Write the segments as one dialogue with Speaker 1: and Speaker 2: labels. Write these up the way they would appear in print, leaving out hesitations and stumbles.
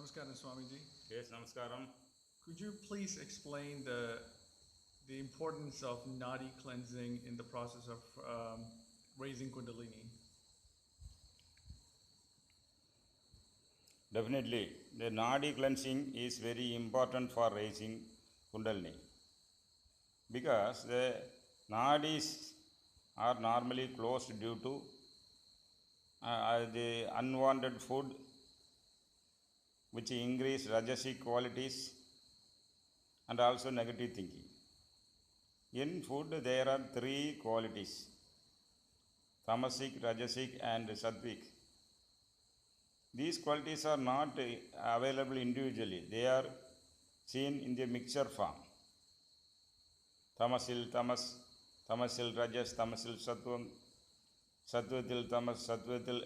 Speaker 1: Namaskaram, Swamiji.
Speaker 2: Yes, Namaskaram.
Speaker 1: Could you please explain the importance of nadi cleansing in the process of raising Kundalini?
Speaker 2: Definitely, the Nadi cleansing is very important for raising Kundalini because the Nadis are normally closed due to the unwanted food which increase Rajasic qualities and also negative thinking. In food, there are three qualities: Tamasic, Rajasic, and Sattvic. These qualities are not available individually, they are seen in the mixture form. Tamasil Tamas, Tamasil Rajas, Tamasil Sattvam, Sattvatil Tamas, Sattvatil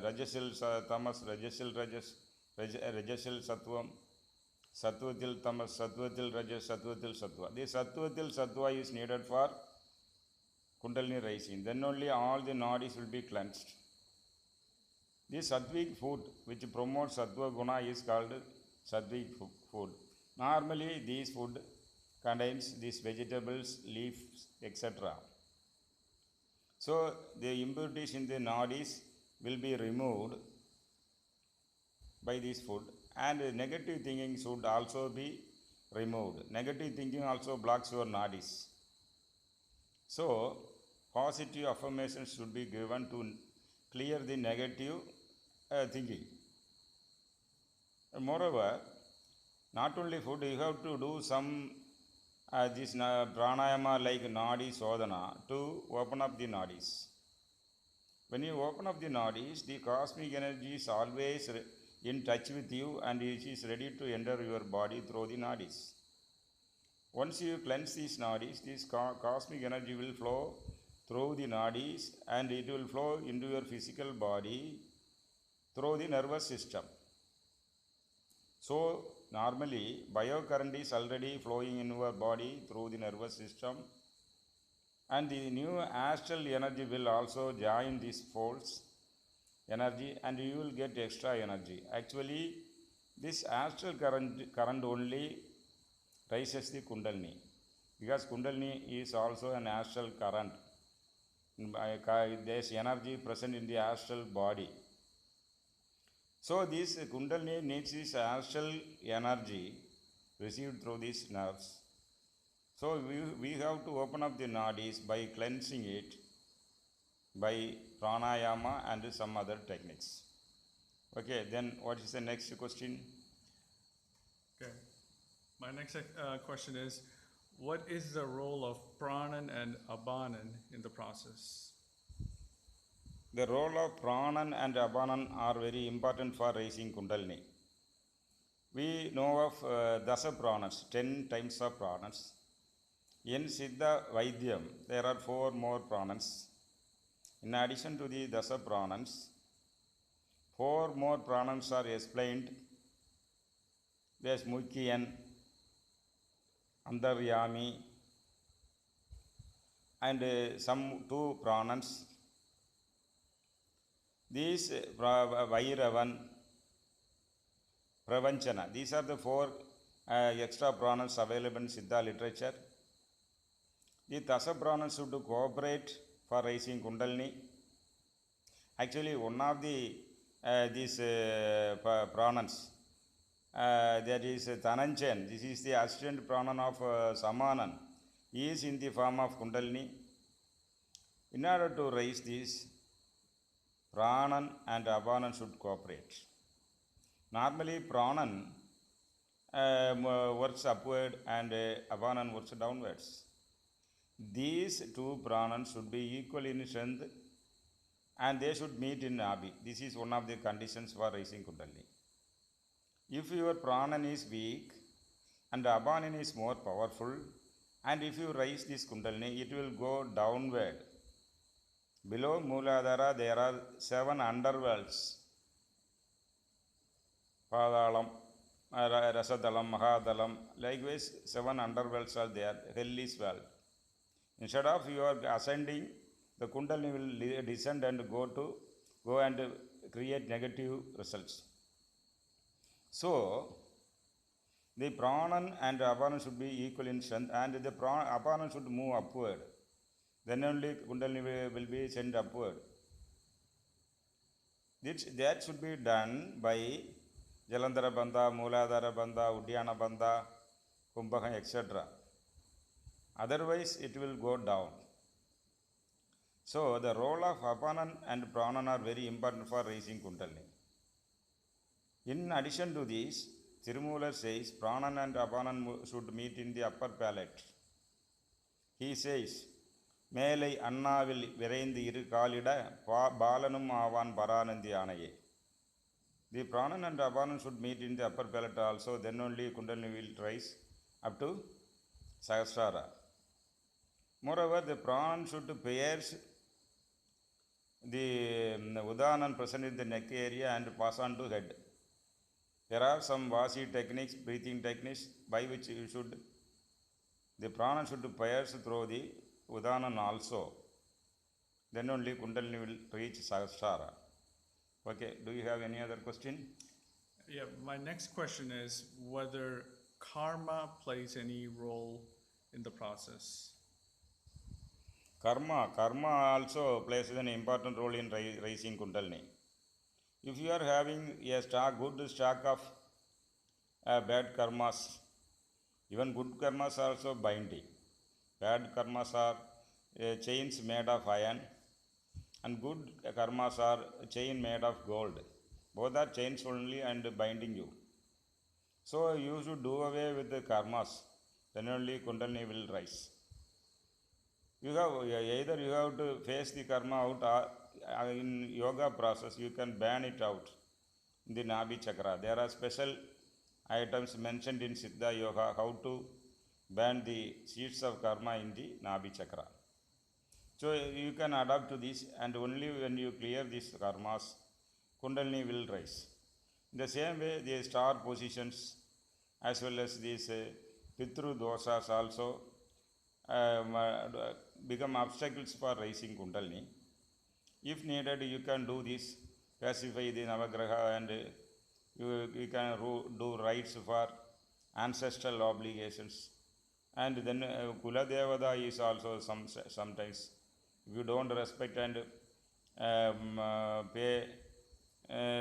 Speaker 2: Rajasil Tamas, Rajasil Rajas, Rajasil Sattvam, Sattvatil Tamas, Sattvatil Rajas, Sattvatil Sattva. The Sattvatil Sattva is needed for Kundalini rising. Then only all the nadis will be cleansed. This sattvic food which promotes sattva guna is called sattvic food. Normally this food contains these vegetables, leaves, etc. So the impurities in the nadis will be removed by this food, and negative thinking should also be removed. Negative thinking also blocks your nadis. So positive affirmations should be given to clear the negative thinking. And moreover, not only food, you have to do some this pranayama like nadi sodhana to open up the nadis. When you open up the nadis, the cosmic energy is always in touch with you and it is ready to enter your body through the nadis. Once you cleanse these nadis, this cosmic energy will flow through the nadis and it will flow into your physical body through the nervous system. So normally biocurrent is already flowing in your body through the nervous system, and the new astral energy will also join this force energy and you will get extra energy. Actually, this astral current only raises the Kundalini, because Kundalini is also an astral current. There is energy present in the astral body. So this Kundalini needs this astral energy received through these nerves. So we have to open up the nadis by cleansing it by pranayama and some other techniques. Okay, then what is the next question?
Speaker 1: Okay. My next question is, what is the role of pranan and abanan in the process?
Speaker 2: The role of pranan and abanan are very important for raising Kundalini. We know of dasa pranas, 10 types of pranas. In Siddha Vaidyam, there are 4 more pranans. In addition to the dasa pranans, 4 more pranans are explained. There is Mukhiyan, Antaryami, and some 2 pranans. These Vairavan, Pravanchana, these are the 4 extra pranas available in Siddha literature. The Dasa pranas should cooperate for raising Kundalini. Actually, one of the these pranans, that is Dhananjayan, this is the assistant pranan of Samanan, he is in the form of Kundalini. In order to raise this, pranan and abanan should cooperate. Normally, pranan works upward and abanan works downwards. These 2 pranans should be equal in strength and they should meet in Abhi. This is one of the conditions for raising Kundalini. If your pranan is weak and abanan is more powerful, and if you raise this Kundalini, it will go downward. Below Mooladhara, there are 7 underworlds: Padalam, Rasadalam, Mahadalam. Likewise, 7 underworlds are there. Hell is world. Instead of you are ascending, the Kundalini will descend and go and create negative results. So the Pranan and Apanan should be equal in strength, and the Apanan should move upward. Then only Kundalini will be sent upward. That should be done by Jalandhara Bandha, Mooladhara Bandha, Uddiyana Bandha, Kumbhaka, etc. Otherwise, it will go down. So, the role of Apanan and Pranan are very important for raising Kundalini. In addition to this, Tirumular says Pranan and Apanan should meet in the upper palate. He says, மேலை அண்ணாவில் விரைந்து இரு காலிட பாலனும் ஆவான் பரானந்தி ஆணையே. The Pranan and Apanan should meet in the upper palate also, then only Kundalini will rise up to Sahasrara. Moreover, the Pranan should pierce the Udanan present in the neck area and pass on to head. There are some Vasi techniques, breathing techniques, by which the Prana should pierce through the Udanan also. Then only Kundalini will reach Sahasrara. Okay, do you have any other question?
Speaker 1: Yeah, my next question is whether karma plays any role in the process.
Speaker 2: Karma also plays an important role in raising Kundalini. If you are having a good stock of bad karmas, even good karmas are also binding. Bad karmas are chains made of iron, and good karmas are chain made of gold. Both are chains only and binding you. So you should do away with the karmas, then only Kundalini will rise. Either you have to face the karma out, or in yoga process you can ban it out in the Nabhi chakra. There are special items mentioned in Siddha Yoga how to ban the seeds of karma in the Nabhi chakra. So you can adapt to this, and only when you clear these karmas, Kundalini will rise. In the same way, the star positions as well as these Pitru dosas also become obstacles for raising Kundalini. If needed, you can do this, pacify the Navagraha, and you can do rites for ancestral obligations. And then Kula Devada is also sometimes, if you don't respect and pay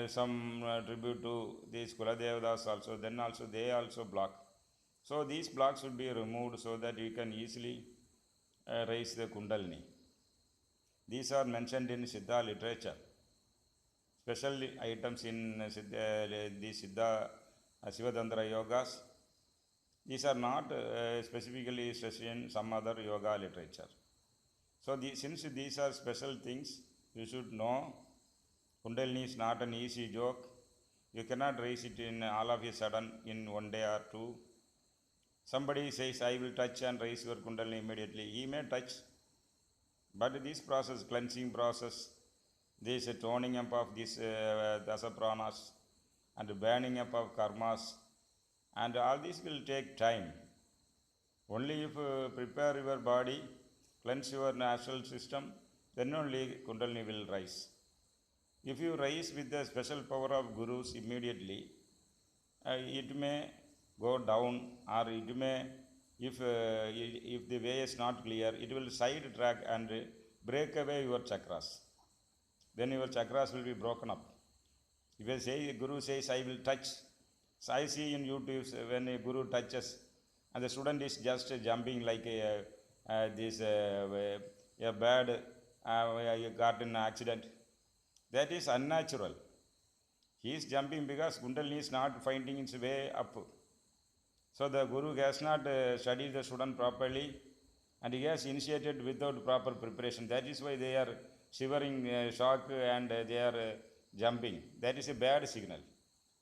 Speaker 2: some tribute to these Kula Devadas also, then also they also block. So these blocks should be removed so that you can easily raise the Kundalini. These are mentioned in Siddha literature. Special items in the Siddha Sivatantra yogas. These are not specifically stressed in some other yoga literature. So since these are special things, you should know Kundalini is not an easy joke. You cannot raise it in all of a sudden in one day or two. Somebody says, I will touch and raise your Kundalini immediately. He may touch. But this process, cleansing process, this toning up of these dasa pranas and burning up of karmas, and all this will take time. Only if you prepare your body, cleanse your natural system, then only Kundalini will rise. If you rise with the special power of Gurus immediately, it may go down, or it may, if the way is not clear, it will sidetrack and break away your chakras. Then your chakras will be broken up. If you say, Guru says, I will touch. So I see in YouTube when a Guru touches and the student is just jumping like a bad got an accident. That is unnatural. He is jumping because Kundalini is not finding its way up. So the Guru has not studied the student properly, and he has initiated without proper preparation. That is why they are shivering, shock, and they are jumping. That is a bad signal.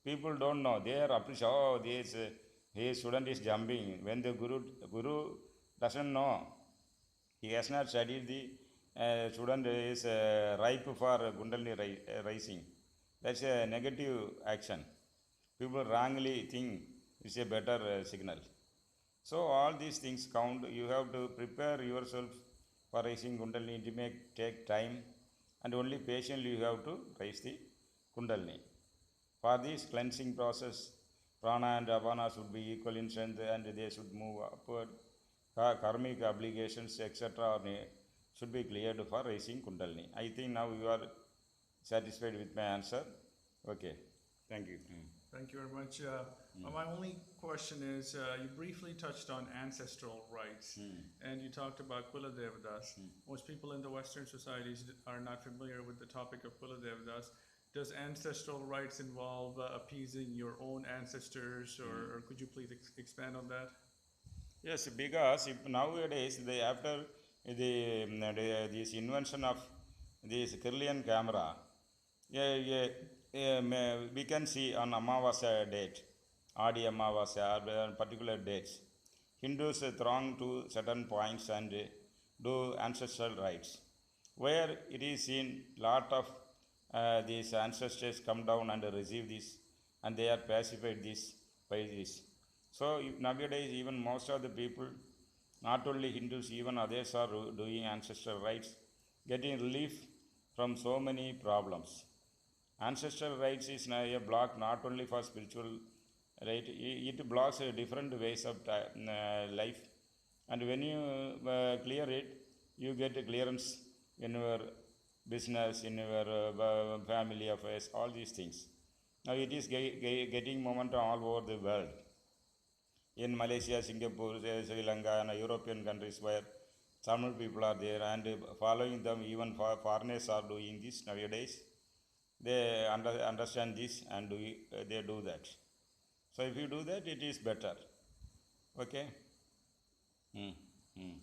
Speaker 2: People don't know. They are appreciating, oh, his student is jumping. When the Guru doesn't know, he has not studied, the student is ripe for Kundalini rising. That's a negative action. People wrongly think it's a better signal. So all these things count. You have to prepare yourself for raising Kundalini. It may take time, and only patiently you have to raise the Kundalini. For this cleansing process, Prana and Apana should be equal in strength and they should move upward. Karmic obligations, etc., should be cleared for raising Kundalini. I think now you are satisfied with my answer. Okay, thank you.
Speaker 1: Thank you very much. My only question is, you briefly touched on ancestral rights, and you talked about Kula Devadas. Most people in the Western societies are not familiar with the topic of Kula Devadas. Does ancestral rights involve appeasing your own ancestors, or could you please expand on that?
Speaker 2: Yes, because if nowadays after this invention of this Kirlian camera, we can see on Amavasya date, Adi Amavasya, or particular dates, Hindus throng to certain points and do ancestral rites, where it is seen lot of these ancestors come down and receive this, and they are pacified this by this. So nowadays, even most of the people, not only Hindus, even others are doing ancestral rites, getting relief from so many problems. Ancestral rites is a block not only for spiritual right, it blocks different ways of life, and when you clear it, you get a clearance in your business, in your family affairs, all these things. Now it is getting momentum all over the world. In Malaysia, Singapore, Sri Lanka, and European countries where Tamil people are there, and following them, even foreigners are doing this nowadays. They understand this and they do that. So if you do that, it is better. Okay?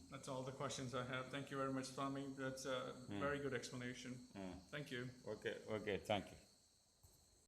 Speaker 1: That's all the questions I have. Thank you very much, Swami. That's a very good explanation. Thank you.
Speaker 2: Okay, thank you.